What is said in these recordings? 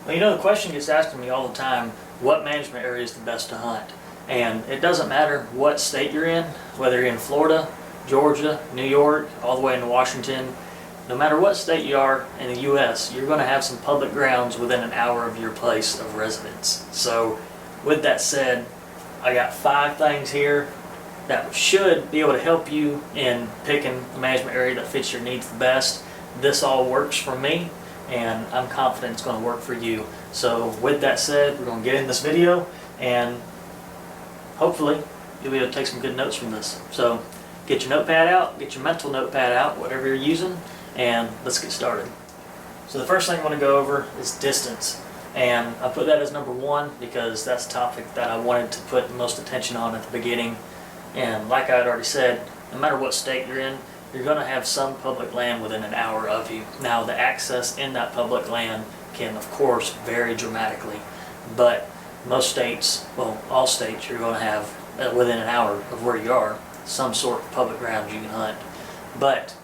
Well, the question gets asked to me all the time, what management area is the best to hunt? And it doesn't matter what state you're in, whether you're in Florida, Georgia, New York, all the way into Washington. No matter what state you are in the U.S., you're going to have some public grounds within an hour of your place of residence. So with that said, I got 5 things here that should be able to help you in picking the management area that fits your needs the best. This all works for me, and I'm confident it's going to work for you. So with that said, we're going to get in this video, and hopefully you'll be able to take some good notes from this. So get your notepad out, get your mental notepad out, whatever you're using, and let's get started. So the first thing I want to go over is distance. And I put that as number 1 because that's a topic that I wanted to put the most attention on at the beginning. And like I had already said, no matter what state you're in, you're going to have some public land within an hour of you. Now the access in that public land can of course vary dramatically, but most states, well all states, you're going to have within an hour of where you are some sort of public ground you can hunt. But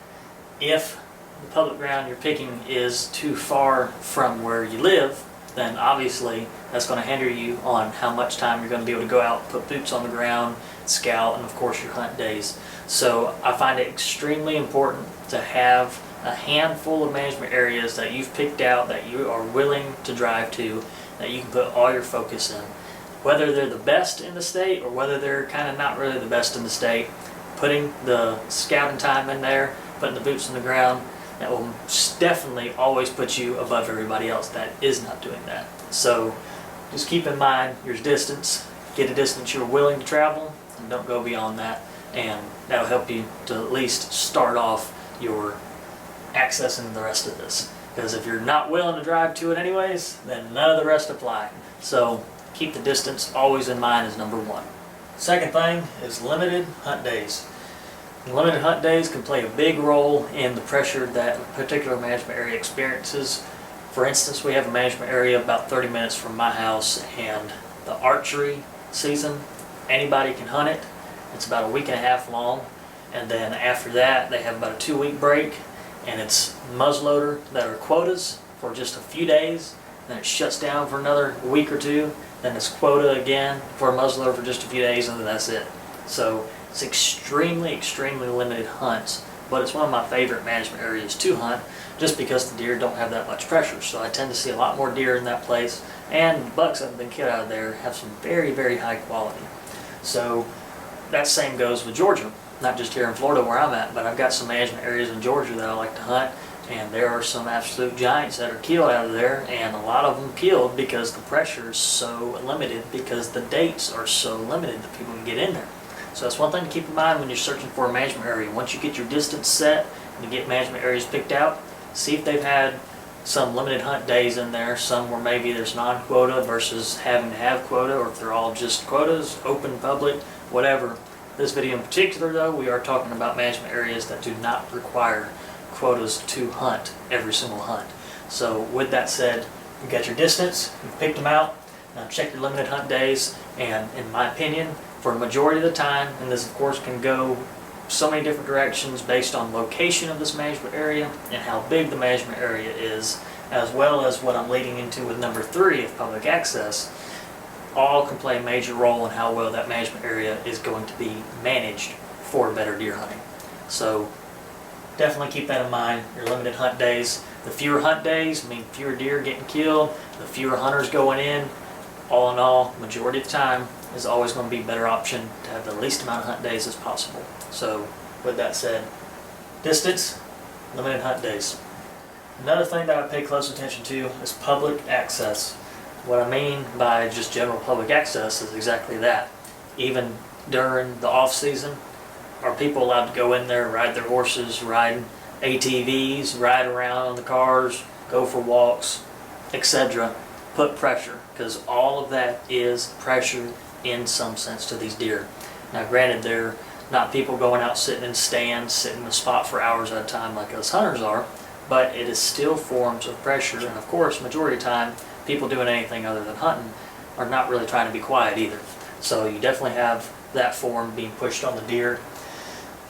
if the public ground you're picking is too far from where you live, then obviously that's going to hinder you on how much time you're going to be able to go out, put boots on the ground, scout, and of course your hunt days. So I find it extremely important to have a handful of management areas that you've picked out that you are willing to drive to, that you can put all your focus in. Whether they're the best in the state or whether they're kind of not really the best in the state, putting the scouting time in there, putting the boots on the ground, that will definitely always put you above everybody else that is not doing that. So just keep in mind your distance, get a distance you're willing to travel, and don't go beyond that, and that'll help you to at least start off your accessing the rest of this. Because if you're not willing to drive to it anyways, then none of the rest apply. So keep the distance always in mind as number 1. Second thing is limited hunt days. Limited hunt days can play a big role in the pressure that a particular management area experiences. For instance, we have a management area about 30 minutes from my house, and the archery season, anybody can hunt it. It's about a week and a half long, and then after that they have about a 2-week break, and it's muzzleloader that are quotas for just a few days, then it shuts down for another week or 2, then it's quota again for a muzzleloader for just a few days, and then that's it. So it's extremely limited hunts, but it's one of my favorite management areas to hunt just because the deer don't have that much pressure. So I tend to see a lot more deer in that place, and the bucks that have been killed out of there have some very high quality. So that same goes with Georgia, not just here in Florida where I'm at, but I've got some management areas in Georgia that I like to hunt, and there are some absolute giants that are killed out of there, and a lot of them killed because the pressure is so limited, because the dates are so limited that people can get in there. So that's one thing to keep in mind when you're searching for a management area. Once you get your distance set and you get management areas picked out, see if they've had some limited hunt days in there, some where maybe there's non-quota versus having to have quota, or if they're all just quotas, open, public, whatever. This video in particular though, we are talking about management areas that do not require quotas to hunt every single hunt. So with that said, you got your distance, you've picked them out, now check your limited hunt days, and in my opinion, for a majority of the time, and this of course can go so many different directions based on location of this management area and how big the management area is, as well as what I'm leading into with number 3 of public access, all can play a major role in how well that management area is going to be managed for better deer hunting. So definitely keep that in mind, your limited hunt days. The fewer hunt days mean fewer deer getting killed, the fewer hunters going in. All in all, majority of the time is always going to be a better option to have the least amount of hunt days as possible. So with that said, distance, limited hunt days. Another thing that I pay close attention to is public access. What I mean by just general public access is exactly that. Even during the off season, are people allowed to go in there, ride their horses, ride ATVs, ride around on the cars, go for walks, etc. Put pressure, because all of that is pressure in some sense to these deer. Now granted, they're not people going out sitting in stands, sitting in a spot for hours at a time like us hunters are, but it is still forms of pressure, and of course majority of the time people doing anything other than hunting are not really trying to be quiet either. So you definitely have that form being pushed on the deer.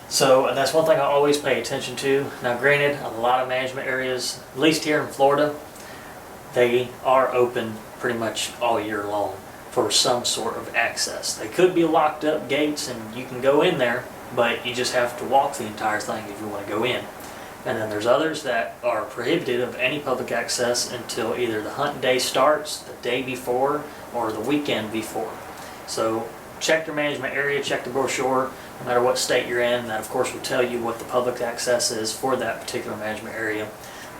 So and that's one thing I always pay attention to. Now granted, a lot of management areas, at least here in Florida, they are open pretty much all year long for some sort of access. They could be locked up gates and you can go in there, but you just have to walk the entire thing if you want to go in. And then there's others that are prohibited of any public access until either the hunt day starts, the day before, or the weekend before. So check your management area, check the brochure, no matter what state you're in. That of course will tell you what the public access is for that particular management area.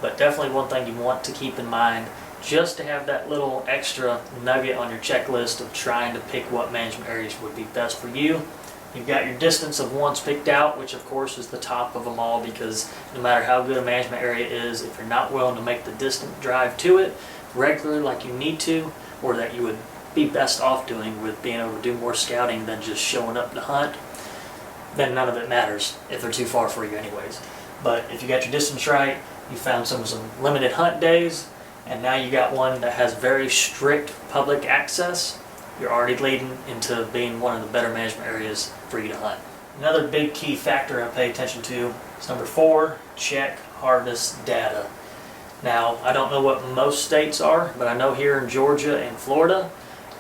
But definitely one thing you want to keep in mind, just to have that little extra nugget on your checklist of trying to pick what management areas would be best for you. You've got your distance of ones picked out, which of course is the top of them all, because no matter how good a management area is, if you're not willing to make the distant drive to it regularly like you need to, or that you would be best off doing with being able to do more scouting than just showing up to hunt, then none of it matters if they're too far for you anyways. But if you got your distance right, you found some limited hunt days, and now you got one that has very strict public access, you're already leading into being one of the better management areas for you to hunt. Another big key factor I pay attention to is number 4, check harvest data. Now, I don't know what most states are, but I know here in Georgia and Florida,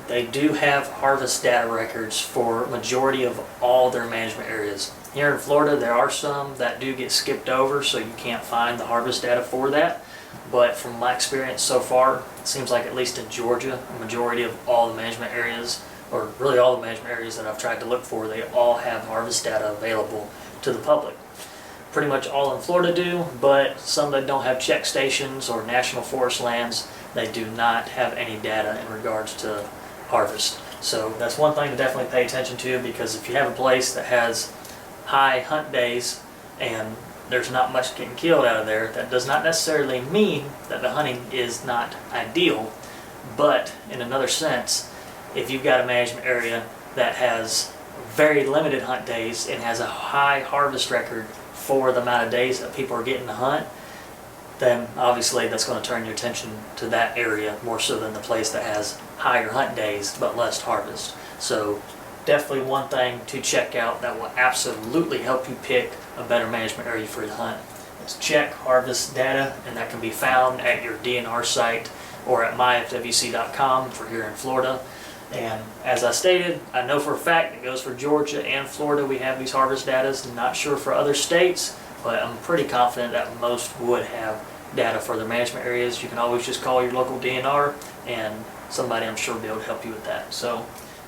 they do have harvest data records for majority of all their management areas. Here in Florida, there are some that do get skipped over, so you can't find the harvest data for that. But from my experience so far, it seems like at least in Georgia, a majority of all the management areas, or really all the management areas that I've tried to look for, they all have harvest data available to the public. Pretty much all in Florida do, but some that don't have check stations or national forest lands, they do not have any data in regards to harvest. So that's one thing to definitely pay attention to, because if you have a place that has high hunt days and there's not much getting killed out of there, that does not necessarily mean that the hunting is not ideal. But in another sense, if you've got a management area that has very limited hunt days and has a high harvest record for the amount of days that people are getting to hunt, then obviously that's going to turn your attention to that area more so than the place that has higher hunt days but less harvest. So definitely one thing to check out that will absolutely help you pick a better management area for your hunt. It's check harvest data, and that can be found at your DNR site or at myfwc.com for here in Florida. And as I stated, I know for a fact it goes for Georgia and Florida. We have these harvest data. I'm not sure for other states, but I'm pretty confident that most would have data for their management areas. You can always just call your local DNR and somebody I'm sure will be able to help you with that. So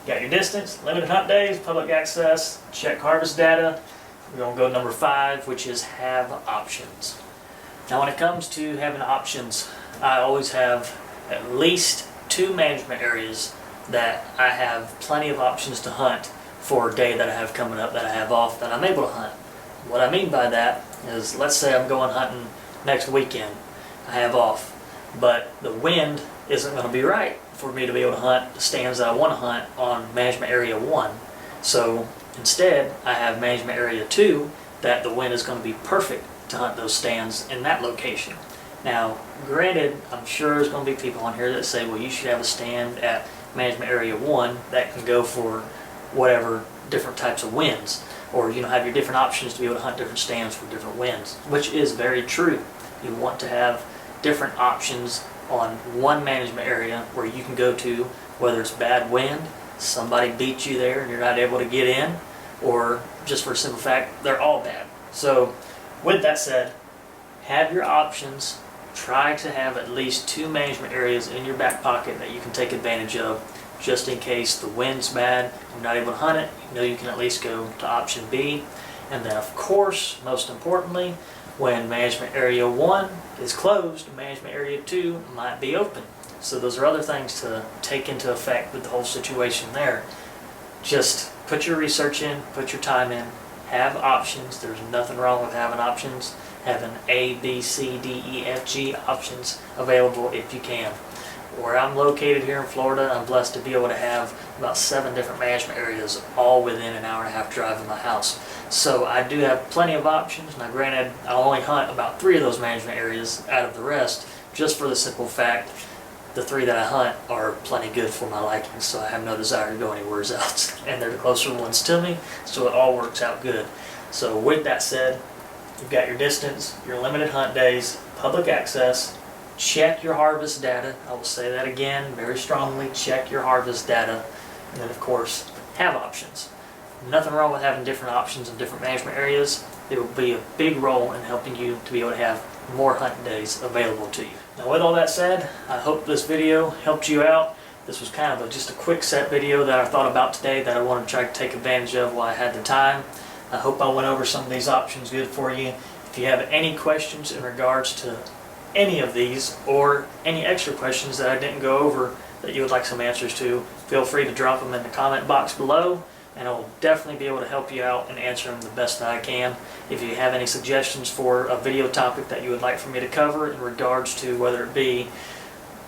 got your distance, limited hunt days, public access, check harvest data. We're going to go to number 5, which is have options. Now when it comes to having options, I always have at least 2 management areas that I have plenty of options to hunt for a day that I have coming up that I have off that I'm able to hunt. What I mean by that is, let's say I'm going hunting next weekend, I have off, but the wind isn't going to be right for me to be able to hunt the stands that I want to hunt on management area 1. So instead, I have management area 2 that the wind is going to be perfect to hunt those stands in that location. Now, granted, I'm sure there's going to be people on here that say, well, you should have a stand at management area 1 that can go for whatever different types of winds, or have your different options to be able to hunt different stands for different winds, which is very true. You want to have different options on one management area where you can go to, whether it's bad wind, somebody beat you there and you're not able to get in, or just for a simple fact, they're all bad. So with that said, have your options. Try to have at least 2 management areas in your back pocket that you can take advantage of, just in case the wind's bad, you're not able to hunt it, you can at least go to option B. And then of course, most importantly, when management area 1 is closed, management area 2 might be open. So those are other things to take into effect with the whole situation there. Just put your research in, put your time in, have options. There's nothing wrong with having options. Having A, B, C, D, E, F, G options available if you can. Where I'm located here in Florida, I'm blessed to be able to have about 7 different management areas all within an hour and a half drive of my house. So I do have plenty of options. Now granted, I only hunt about 3 of those management areas out of the rest, just for the simple fact the 3 that I hunt are plenty good for my liking, so I have no desire to go anywhere else. And they're the closer ones to me, so it all works out good. So with that said, you've got your distance, your limited hunt days, public access, check your harvest data. I will say that again very strongly, check your harvest data. And then of course, have options. Nothing wrong with having different options in different management areas. It will be a big role in helping you to be able to have more hunting days available to you. Now with all that said, I hope this video helped you out. This was kind of just a quick set video that I thought about today that I wanted to try to take advantage of while I had the time. I hope I went over some of these options good for you. If you have any questions in regards to any of these or any extra questions that I didn't go over that you would like some answers to, feel free to drop them in the comment box below, and I will definitely be able to help you out and answer them the best that I can. If you have any suggestions for a video topic that you would like for me to cover in regards to whether it be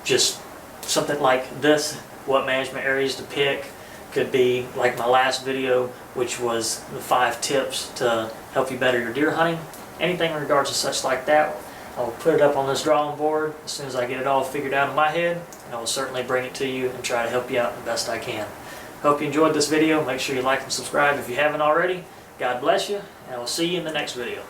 just something like this, what management areas to pick, could be like my last video, which was the 5 tips to help you better your deer hunting. Anything in regards to such like that, I will put it up on this drawing board as soon as I get it all figured out in my head, and I will certainly bring it to you and try to help you out the best I can. Hope you enjoyed this video. Make sure you like and subscribe if you haven't already. God bless you, and I will see you in the next video.